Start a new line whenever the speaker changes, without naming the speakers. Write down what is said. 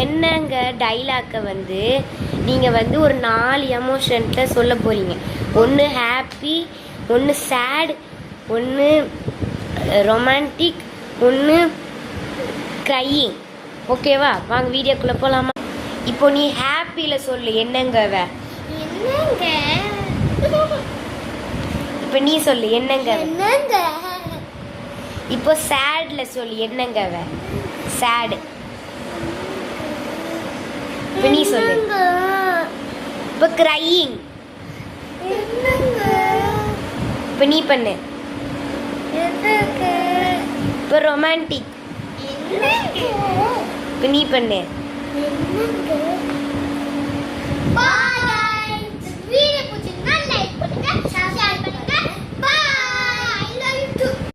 என்னங்க டைலாக்கை வந்து நீங்கள் வந்து ஒரு 4 எமோஷன்ஸில் சொல்ல போகிறீங்க. ஒன்று ஹாப்பி, ஒன்று சேட், ஒன்று ரொமான்டிக், ஒன்று க்ரையிங். ஓகேவா? வாங்க வீடியோக்குள்ளே போகலாமா? இப்போ நீ ஹாப்பியில் சொல்லு. என்னங்க இப்போ நீ சொல்லு. என்னங்க இப்போ சேட்ல சொல்லு. என்னங்க சேடு. இப்போ நீ சொல்லு. இப்போ க்ரையிங். இப்போ நீ பண்ணு. இப்போ ரொமான்டிக். இப்போ நீ பண்ணு.